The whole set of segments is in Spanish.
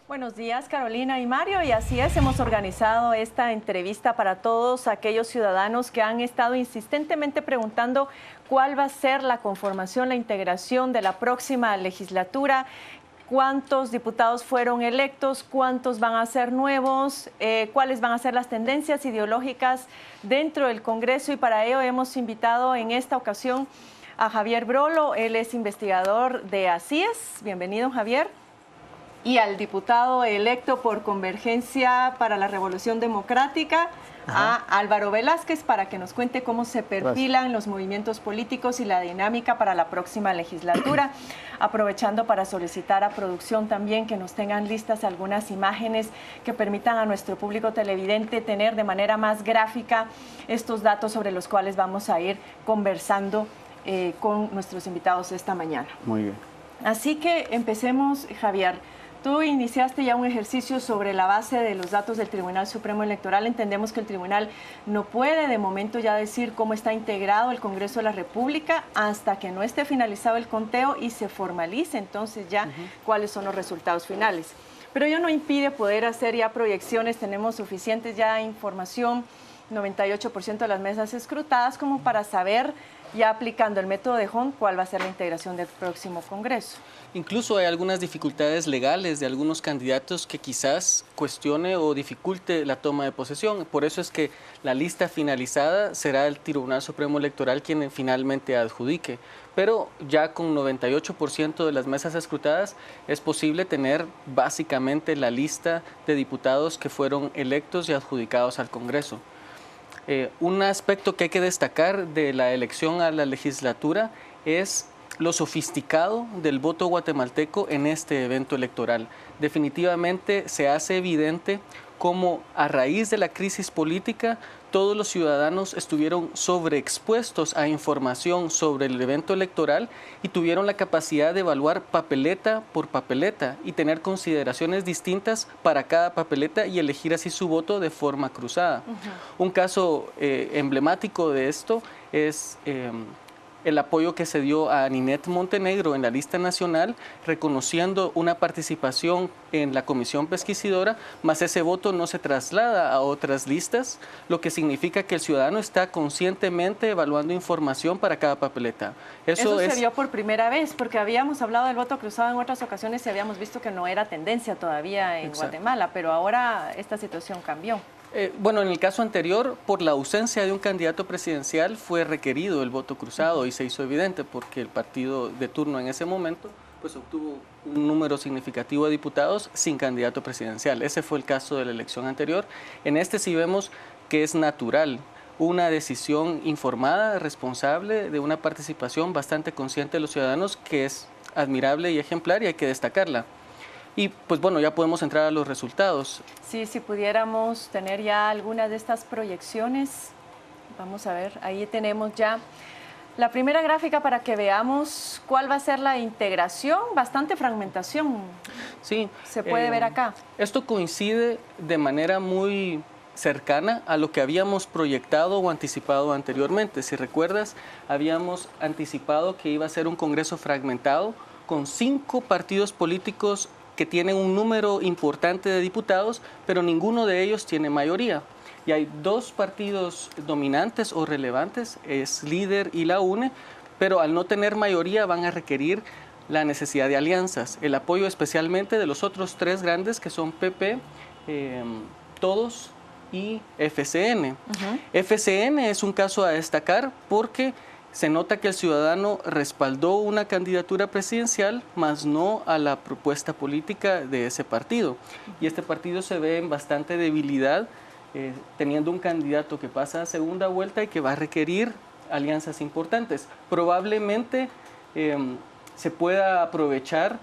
Buenos días, Carolina y Mario, y así es, hemos organizado esta entrevista para todos aquellos ciudadanos que han estado insistentemente preguntando cuál va a ser la conformación, la integración de la próxima legislatura, cuántos diputados fueron electos, cuántos van a ser nuevos, cuáles van a ser las tendencias ideológicas dentro del Congreso, y para ello hemos invitado en esta ocasión a Javier Brolo. Él es investigador de ACIES. Bienvenido, Javier. Y al diputado electo por Convergencia para la Revolución Democrática, a Álvaro Velázquez, para que nos cuente cómo se perfilan los movimientos políticos y la dinámica para la próxima legislatura. Aprovechando para solicitar a producción también que nos tengan listas algunas imágenes que permitan a nuestro público televidente tener de manera más gráfica estos datos sobre los cuales vamos a ir conversando con nuestros invitados esta mañana. Muy bien. Así que empecemos, Javier. Tú iniciaste ya un ejercicio sobre la base de los datos del Tribunal Supremo Electoral. Entendemos que el tribunal no puede de momento ya decir cómo está integrado el Congreso de la República hasta que no esté finalizado el conteo y se formalice entonces ya cuáles son los resultados finales. Pero ello no impide poder hacer ya proyecciones. Tenemos suficientes ya información, 98% de las mesas escrutadas, como para saber, ya aplicando el método de Hond, cuál va a ser la integración del próximo Congreso. Incluso hay algunas dificultades legales de algunos candidatos que quizás cuestione o dificulte la toma de posesión. Por eso es que la lista finalizada será el Tribunal Supremo Electoral quien finalmente adjudique. Pero ya con 98% de las mesas escrutadas es posible tener básicamente la lista de diputados que fueron electos y adjudicados al Congreso. Un aspecto que hay que destacar de la elección a la legislatura es lo sofisticado del voto guatemalteco en este evento electoral. Definitivamente se hace evidente cómo a raíz de la crisis política todos los ciudadanos estuvieron sobreexpuestos a información sobre el evento electoral y tuvieron la capacidad de evaluar papeleta por papeleta y tener consideraciones distintas para cada papeleta y elegir así su voto de forma cruzada. Un caso emblemático de esto es el apoyo que se dio a Ninette Montenegro en la lista nacional, reconociendo una participación en la comisión pesquisidora, más ese voto no se traslada a otras listas, lo que significa que el ciudadano está conscientemente evaluando información para cada papeleta. Eso se vio por primera vez, porque habíamos hablado del voto cruzado en otras ocasiones y habíamos visto que no era tendencia todavía en Guatemala, pero ahora esta situación cambió. Bueno, en el caso anterior, por la ausencia de un candidato presidencial, fue requerido el voto cruzado y se hizo evidente porque el partido de turno en ese momento pues obtuvo un número significativo de diputados sin candidato presidencial. Ese fue el caso de la elección anterior. En este sí vemos que es natural una decisión informada, responsable, de una participación bastante consciente de los ciudadanos, que es admirable y ejemplar y hay que destacarla. Y pues bueno, ya podemos entrar a los resultados. Sí, si pudiéramos tener ya algunas de estas proyecciones. Vamos a ver, ahí tenemos ya la primera gráfica para que veamos cuál va a ser la integración. Bastante fragmentación. Sí. Se puede ver acá. Esto coincide de manera muy cercana a lo que habíamos proyectado o anticipado anteriormente. Si recuerdas, habíamos anticipado que iba a ser un Congreso fragmentado con 5 partidos políticos que tienen un número importante de diputados, pero ninguno de ellos tiene mayoría. Y hay 2 partidos dominantes o relevantes, es Líder y la UNE, pero al no tener mayoría van a requerir la necesidad de alianzas, el apoyo especialmente de los otros 3 grandes que son PP, Todos y FCN. FCN es un caso a destacar porque se nota que el ciudadano respaldó una candidatura presidencial, mas no a la propuesta política de ese partido. Y este partido se ve en bastante debilidad, teniendo un candidato que pasa a segunda vuelta y que va a requerir alianzas importantes. Probablemente se pueda aprovechar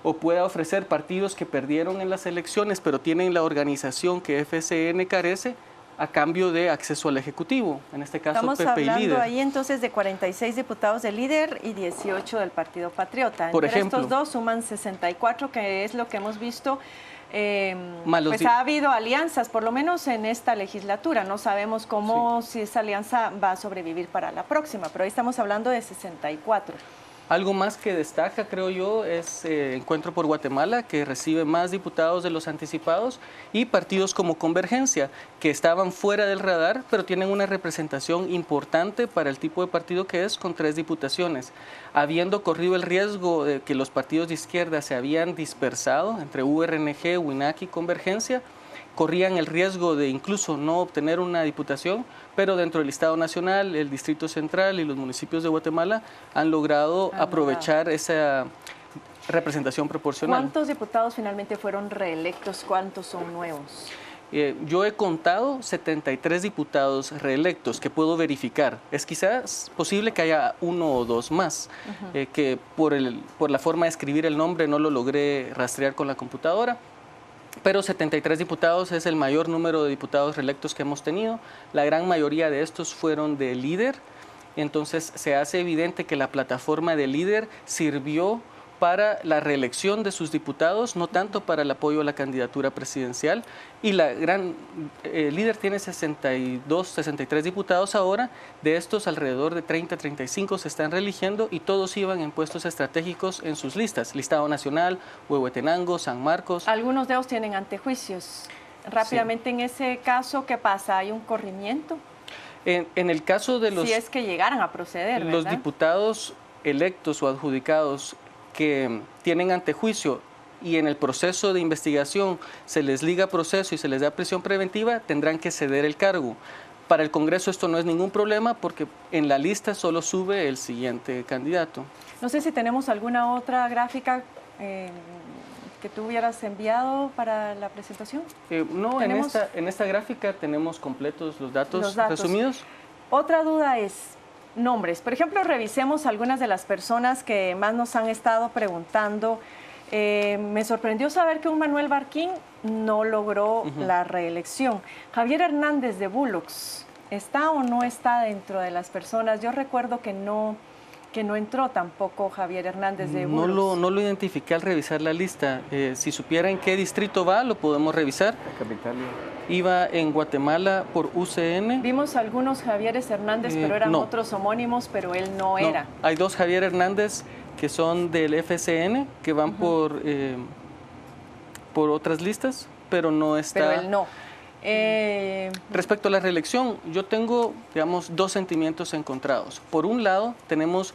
o pueda ofrecer partidos que perdieron en las elecciones, pero tienen la organización que FCN carece, a cambio de acceso al Ejecutivo, en este caso Estamos PP y Líder. hablando ahí entonces de 46 diputados de Líder y 18 del Partido Patriota. Por Entre ejemplo, estos dos suman 64, que es lo que hemos visto. Pues ha habido alianzas, por lo menos en esta legislatura. No sabemos cómo, si esa alianza va a sobrevivir para la próxima, pero ahí estamos hablando de 64. Algo más que destaca, creo yo, es Encuentro por Guatemala, que recibe más diputados de los anticipados, y partidos como Convergencia, que estaban fuera del radar, pero tienen una representación importante para el tipo de partido que es, con 3 diputaciones. Habiendo corrido el riesgo de que los partidos de izquierda se habían dispersado entre URNG, WINAC y Convergencia, corrían el riesgo de incluso no obtener una diputación, pero dentro del Estado Nacional, el Distrito Central y los municipios de Guatemala han logrado aprovechar esa representación proporcional. ¿Cuántos diputados finalmente fueron reelectos? ¿Cuántos son nuevos? Yo he contado 73 diputados reelectos que puedo verificar. Es quizás posible que haya 1 o 2 más, que por la forma de escribir el nombre no lo logré rastrear con la computadora. Pero 73 diputados es el mayor número de diputados reelectos que hemos tenido. La gran mayoría de estos fueron de Líder. Entonces se hace evidente que la plataforma de Líder sirvió para la reelección de sus diputados, no tanto para el apoyo a la candidatura presidencial. Y la Líder tiene 62, 63 diputados ahora. De estos, alrededor de 30, 35 se están reeligiendo y todos iban en puestos estratégicos en sus listas. Listado Nacional, Huehuetenango, San Marcos. Algunos de ellos tienen antejuicios. Rápidamente, sí. En ese caso, ¿qué pasa? ¿Hay un corrimiento? En el caso de los... Si es que llegaran a proceder, ¿verdad? Los diputados electos o adjudicados que tienen antejuicio y en el proceso de investigación se les liga proceso y se les da prisión preventiva, tendrán que ceder el cargo. Para el Congreso esto no es ningún problema porque en la lista solo sube el siguiente candidato. No sé si tenemos alguna otra gráfica que tú hubieras enviado para la presentación. No, en esta gráfica tenemos completos los datos resumidos. Otra duda es nombres. Por ejemplo, revisemos algunas de las personas que más nos han estado preguntando. Me sorprendió saber que un Manuel Barquín no logró la reelección. Javier Hernández de Bullocks, ¿está o no está dentro de las personas? Yo recuerdo que no entró tampoco Javier Hernández de Bullocks. No lo identifiqué al revisar la lista. Si supiera en qué distrito va, lo podemos revisar. Iba en Guatemala por UCN. Vimos algunos Javieres Hernández, pero eran otros homónimos, pero él no era. Hay 2 Javier Hernández que son del FCN, que van por otras listas, pero no está... Pero él no. Respecto a la reelección, yo tengo, digamos, 2 sentimientos encontrados. Por un lado, tenemos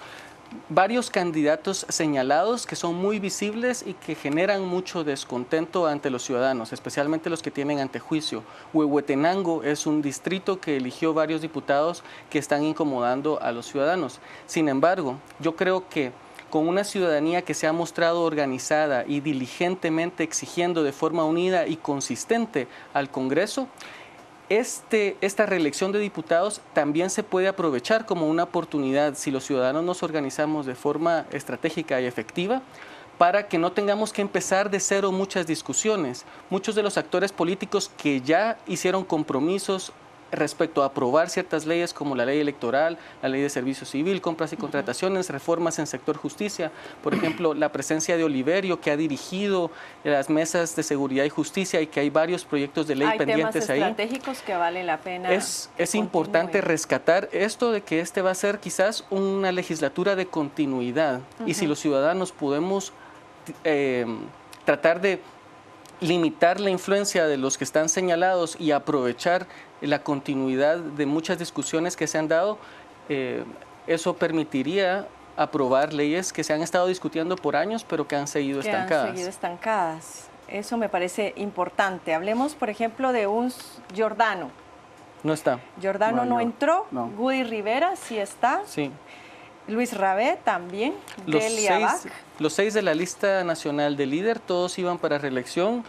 varios candidatos señalados que son muy visibles y que generan mucho descontento ante los ciudadanos, especialmente los que tienen antejuicio. Huehuetenango es un distrito que eligió varios diputados que están incomodando a los ciudadanos. Sin embargo, yo creo que con una ciudadanía que se ha mostrado organizada y diligentemente exigiendo de forma unida y consistente al Congreso, esta reelección de diputados también se puede aprovechar como una oportunidad si los ciudadanos nos organizamos de forma estratégica y efectiva para que no tengamos que empezar de cero muchas discusiones. Muchos de los actores políticos que ya hicieron compromisos respecto a aprobar ciertas leyes como la ley electoral, la ley de servicio civil, compras y contrataciones, reformas en sector justicia, por ejemplo, la presencia de Oliverio, que ha dirigido las mesas de seguridad y justicia y que hay varios proyectos de ley pendientes ahí. Hay temas estratégicos que vale la pena. Es importante rescatar esto de que este va a ser quizás una legislatura de continuidad y si los ciudadanos podemos tratar de limitar la influencia de los que están señalados y aprovechar la continuidad de muchas discusiones que se han dado, eso permitiría aprobar leyes que se han estado discutiendo por años, pero que han seguido estancadas. Eso me parece importante. Hablemos, por ejemplo, de un Giordano. No está. Giordano no entró. No. Gudy Rivera sí está. Sí. Luis Rabé también. Delia Bach. Los 6 de la lista nacional de Líder, todos iban para reelección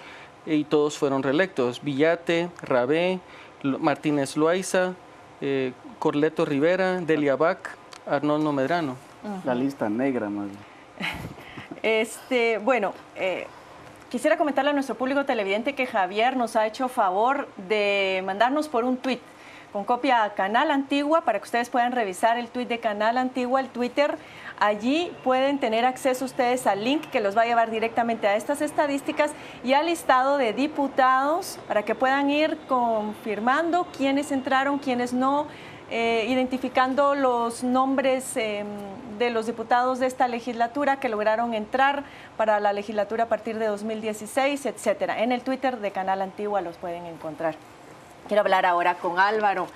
y todos fueron reelectos. Villate, Rabé, Martínez Loaiza, Corleto Rivera, Delia Bach, Arnoldo Medrano. La lista negra, más bien. Bueno, quisiera comentarle a nuestro público televidente que Javier nos ha hecho favor de mandarnos por un tuit con copia a Canal Antigua para que ustedes puedan revisar el tuit de Canal Antigua, el Twitter. Allí pueden tener acceso ustedes al link que los va a llevar directamente a estas estadísticas y al listado de diputados para que puedan ir confirmando quiénes entraron, quiénes no, identificando los nombres de de los diputados de esta legislatura que lograron entrar para la legislatura a partir de 2016, etcétera. En el Twitter de Canal Antigua los pueden encontrar. Quiero hablar ahora con Álvaro,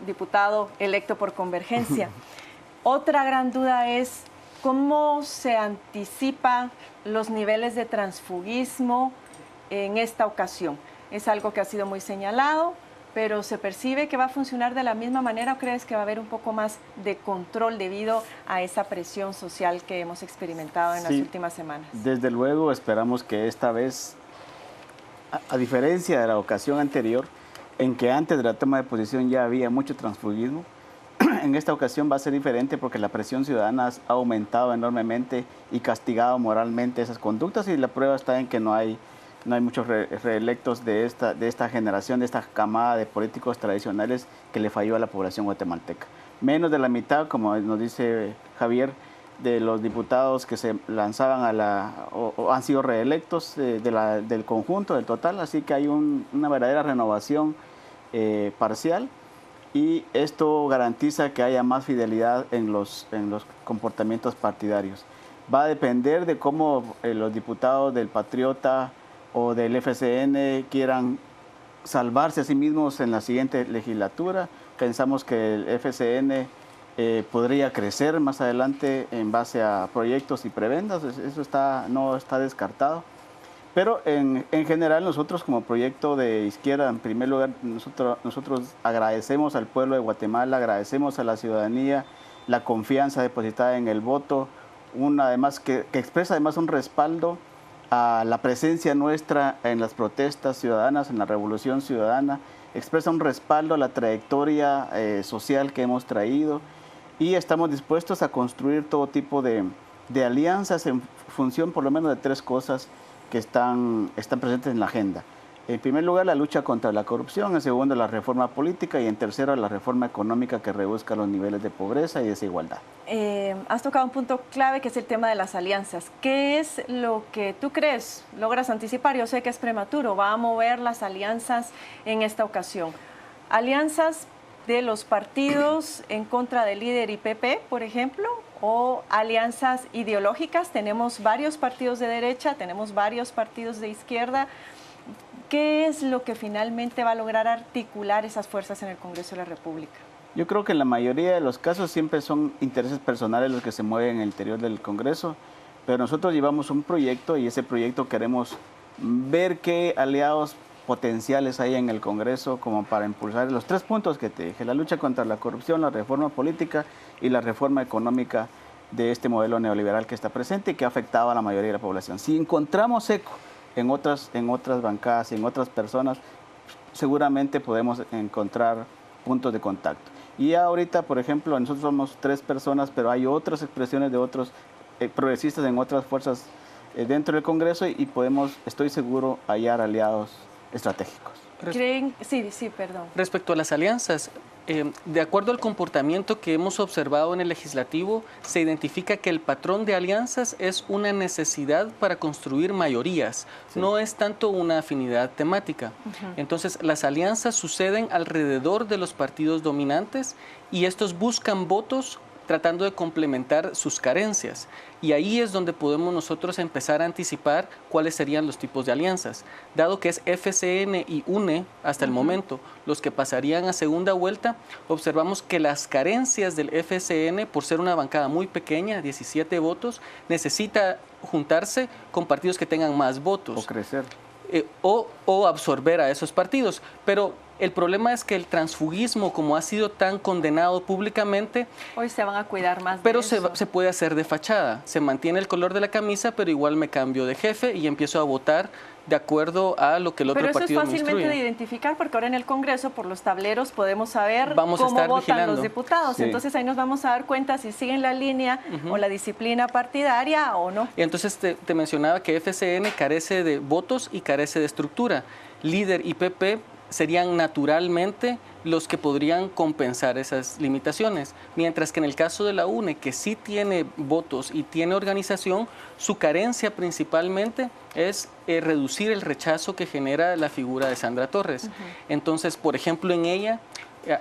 diputado electo por Convergencia. Otra gran duda es cómo se anticipa los niveles de transfugismo en esta ocasión. Es algo que ha sido muy señalado, pero ¿se percibe que va a funcionar de la misma manera o crees que va a haber un poco más de control debido a esa presión social que hemos experimentado en las últimas semanas? Desde luego esperamos que esta vez, a diferencia de la ocasión anterior, en que antes de la toma de posición ya había mucho transfugismo, en esta ocasión va a ser diferente porque la presión ciudadana ha aumentado enormemente y castigado moralmente esas conductas, y la prueba está en que no hay muchos reelectos de esta generación, de esta camada de políticos tradicionales que le falló a la población guatemalteca. Menos de la mitad, como nos dice Javier, de los diputados que se lanzaban o han sido reelectos del conjunto, del total, así que hay una verdadera renovación parcial, y esto garantiza que haya más fidelidad en los comportamientos partidarios. Va a depender de cómo los diputados del Patriota o del FCN quieran salvarse a sí mismos en la siguiente legislatura. Pensamos que el FCN podría crecer más adelante en base a proyectos y prebendas, eso no está descartado. Pero en general nosotros como proyecto de izquierda, en primer lugar, nosotros agradecemos al pueblo de Guatemala, agradecemos a la ciudadanía la confianza depositada en el voto, además que expresa además un respaldo a la presencia nuestra en las protestas ciudadanas, en la revolución ciudadana, expresa un respaldo a la trayectoria social que hemos traído, y estamos dispuestos a construir todo tipo de alianzas en función por lo menos de tres cosas que están presentes en la agenda. En primer lugar, la lucha contra la corrupción; en segundo, la reforma política; y en tercero, la reforma económica que reduzca los niveles de pobreza y desigualdad. Has tocado un punto clave que es el tema de las alianzas. ¿Qué es lo que tú crees, logras anticipar? Yo sé que es prematuro, va a mover las alianzas en esta ocasión. Alianzas de los partidos en contra del líder y PP, por ejemplo, o alianzas ideológicas. Tenemos varios partidos de derecha, tenemos varios partidos de izquierda. ¿Qué es lo que finalmente va a lograr articular esas fuerzas en el Congreso de la República? Yo creo que en la mayoría de los casos siempre son intereses personales los que se mueven en el interior del Congreso, pero nosotros llevamos un proyecto, y ese proyecto queremos ver qué aliados potenciales hay en el Congreso como para impulsar los tres puntos que te dije: la lucha contra la corrupción, la reforma política y la reforma económica de este modelo neoliberal que está presente y que ha afectado a la mayoría de la población. Si encontramos eco en otras bancadas y en otras personas, seguramente podemos encontrar puntos de contacto. Y ahorita, por ejemplo, nosotros somos 3 personas, pero hay otras expresiones de otros progresistas en otras fuerzas dentro del Congreso, y podemos, estoy seguro, hallar aliados estratégicos. ¿Creen? Sí, perdón. Respecto a las alianzas, de acuerdo al comportamiento que hemos observado en el legislativo, se identifica que el patrón de alianzas es una necesidad para construir mayorías, no es tanto una afinidad temática. Entonces, las alianzas suceden alrededor de los partidos dominantes, y estos buscan votos tratando de complementar sus carencias. Y ahí es donde podemos nosotros empezar a anticipar cuáles serían los tipos de alianzas. Dado que es FCN y UNE hasta el momento los que pasarían a segunda vuelta, observamos que las carencias del FCN, por ser una bancada muy pequeña, 17 votos, necesita juntarse con partidos que tengan más votos. O crecer. O absorber a esos partidos. Pero el problema es que el transfugismo, como ha sido tan condenado públicamente, hoy se van a cuidar más. Pero se puede hacer de fachada. Se mantiene el color de la camisa, pero igual me cambio de jefe y empiezo a votar de acuerdo a lo que el otro partido me instruye. Pero eso es fácilmente de identificar, porque ahora en el Congreso, por los tableros, podemos saber cómo votan vigilando los diputados. Sí. Entonces ahí nos vamos a dar cuenta si siguen la línea o la disciplina partidaria o no. Y entonces te mencionaba que FCN carece de votos y carece de estructura. Líder y PP serían naturalmente los que podrían compensar esas limitaciones, mientras que en el caso de la UNE, que sí tiene votos y tiene organización, su carencia principalmente es reducir el rechazo que genera la figura de Sandra Torres. Entonces, por ejemplo, en ella,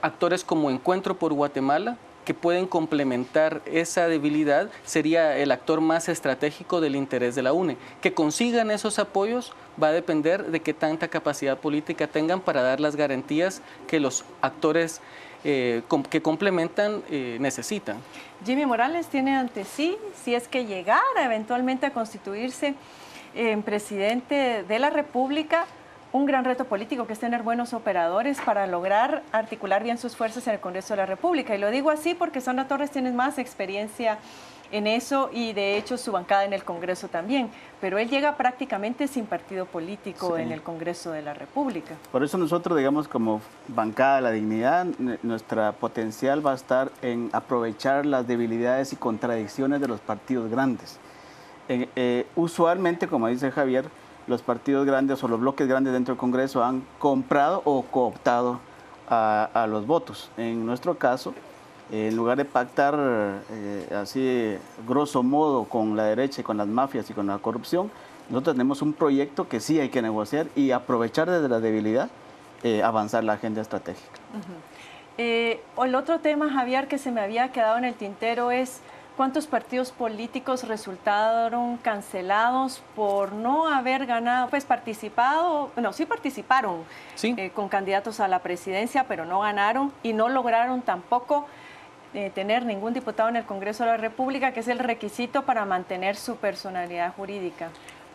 actores como Encuentro por Guatemala, que pueden complementar esa debilidad sería el actor más estratégico del interés de la UNE. Que consigan esos apoyos va a depender de qué tanta capacidad política tengan para dar las garantías que los actores que complementan necesitan. Jimmy Morales tiene ante sí, si es que llegara eventualmente a constituirse presidente de la República, un gran reto político, que es tener buenos operadores para lograr articular bien sus fuerzas en el Congreso de la República. Y lo digo así porque Sandra Torres tiene más experiencia en eso y de hecho su bancada en el Congreso también, pero él llega prácticamente sin partido político en el Congreso de la República. Por eso nosotros, digamos, como bancada de la dignidad, nuestra potencial va a estar en aprovechar las debilidades y contradicciones de los partidos grandes. Usualmente, como dice Javier, los partidos grandes o los bloques grandes dentro del Congreso han comprado o cooptado a los votos. En nuestro caso, en lugar de pactar así grosso modo con la derecha y con las mafias y con la corrupción, nosotros tenemos un proyecto que sí hay que negociar y aprovechar desde la debilidad, avanzar la agenda estratégica. El otro tema, Javier, que se me había quedado en el tintero es cuántos partidos políticos resultaron cancelados por no haber ganado, pues participado, no, sí participaron con candidatos a la presidencia, pero no ganaron y no lograron tampoco tener ningún diputado en el Congreso de la República, que es el requisito para mantener su personalidad jurídica.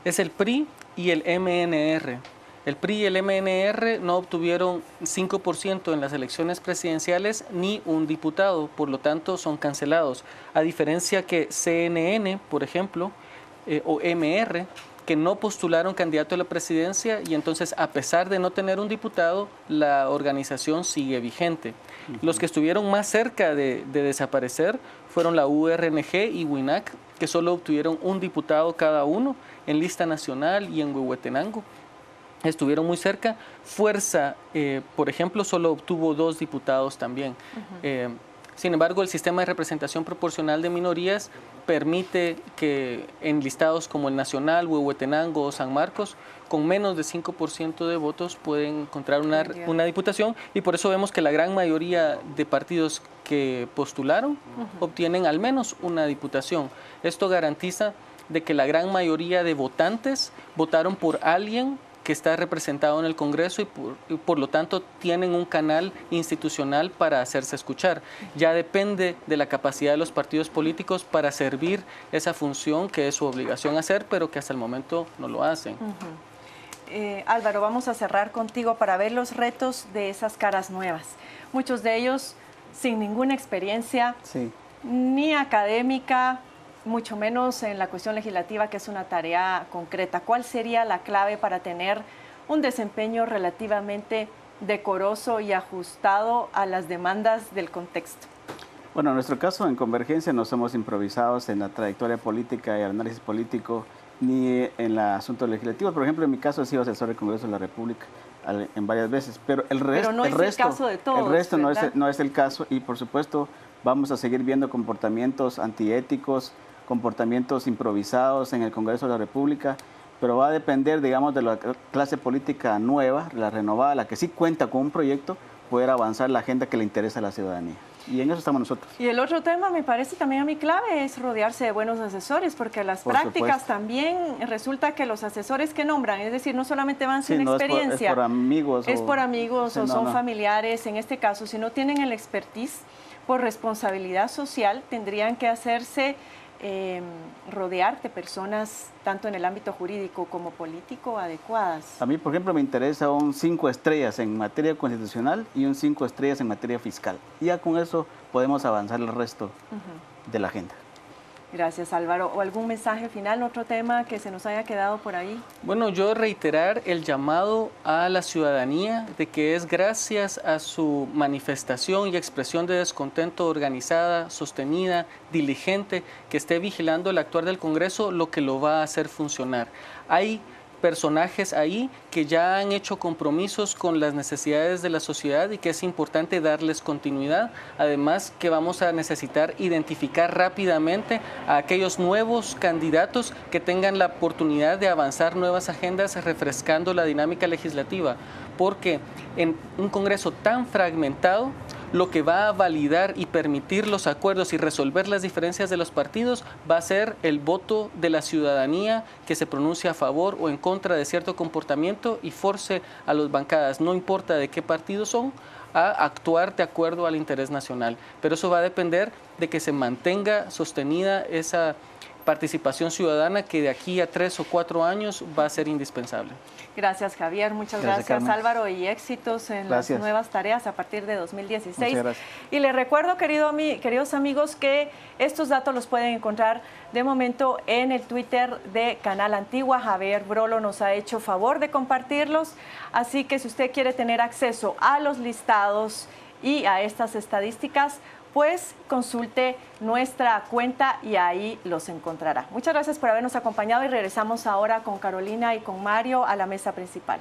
Es el PRI y el MNR. El PRI y el MNR no obtuvieron 5% en las elecciones presidenciales ni un diputado, por lo tanto son cancelados. A diferencia que CNN, por ejemplo, o MR, que no postularon candidato a la presidencia y entonces a pesar de no tener un diputado, la organización sigue vigente. Los que estuvieron más cerca de desaparecer fueron la URNG y WINAC, que solo obtuvieron un diputado cada uno en lista nacional y en Huehuetenango. Estuvieron muy cerca. Fuerza, por ejemplo, solo obtuvo 2 diputados también. Sin embargo, el sistema de representación proporcional de minorías permite que en listados como el Nacional, Huehuetenango o San Marcos, con menos de 5% de votos pueden encontrar una diputación, y por eso vemos que la gran mayoría de partidos que postularon obtienen al menos una diputación. Esto garantiza de que la gran mayoría de votantes votaron por alguien que está representado en el Congreso y por lo tanto tienen un canal institucional para hacerse escuchar. Ya depende de la capacidad de los partidos políticos para servir esa función que es su obligación hacer, pero que hasta el momento no lo hacen. Álvaro, vamos a cerrar contigo para ver los retos de esas caras nuevas. Muchos de ellos sin ninguna experiencia, ni académica, mucho menos en la cuestión legislativa, que es una tarea concreta. ¿Cuál sería la clave para tener un desempeño relativamente decoroso y ajustado a las demandas del contexto? Bueno, en nuestro caso, en Convergencia, no somos improvisados en la trayectoria política y el análisis político, ni en el asunto legislativo. Por ejemplo, en mi caso he sido asesor del Congreso de la República en varias veces, pero el resto no es el caso de todos, el resto ¿verdad? no es el caso, y por supuesto vamos a seguir viendo comportamientos antiéticos, comportamientos improvisados en el Congreso de la República, pero va a depender, digamos, de la clase política nueva, la renovada, la que sí cuenta con un proyecto, poder avanzar la agenda que le interesa a la ciudadanía. Y en eso estamos nosotros. Y el otro tema, me parece también a mí clave, es rodearse de buenos asesores, porque las prácticas también resulta que los asesores que nombran, es decir, no solamente van sin experiencia. Es por amigos. Es por amigos o son familiares. En este caso, si no tienen el expertise por responsabilidad social, tendrían que hacerse rodear de personas tanto en el ámbito jurídico como político adecuadas. A mí, por ejemplo, me interesa un 5 estrellas en materia constitucional y un 5 estrellas en materia fiscal. Y ya con eso podemos avanzar el resto de la agenda. Gracias, Álvaro. ¿O algún mensaje final, otro tema que se nos haya quedado por ahí? Bueno, yo reiterar el llamado a la ciudadanía de que es gracias a su manifestación y expresión de descontento organizada, sostenida, diligente, que esté vigilando el actuar del Congreso, lo que lo va a hacer funcionar. Hay personajes ahí que ya han hecho compromisos con las necesidades de la sociedad y que es importante darles continuidad. Además que vamos a necesitar identificar rápidamente a aquellos nuevos candidatos que tengan la oportunidad de avanzar nuevas agendas refrescando la dinámica legislativa, porque en un Congreso tan fragmentado, lo que va a validar y permitir los acuerdos y resolver las diferencias de los partidos va a ser el voto de la ciudadanía que se pronuncia a favor o en contra de cierto comportamiento y force a las bancadas, no importa de qué partido son, a actuar de acuerdo al interés nacional. Pero eso va a depender de que se mantenga sostenida esa participación ciudadana que de aquí a 3 o 4 años va a ser indispensable. Gracias, Javier. Muchas gracias, Álvaro, y éxitos en las nuevas tareas a partir de 2016. Y les recuerdo, queridos amigos, que estos datos los pueden encontrar de momento en el Twitter de Canal Antigua. Javier Brolo nos ha hecho favor de compartirlos, así que si usted quiere tener acceso a los listados y a estas estadísticas, pues consulte nuestra cuenta y ahí los encontrará. Muchas gracias por habernos acompañado y regresamos ahora con Carolina y con Mario a la mesa principal.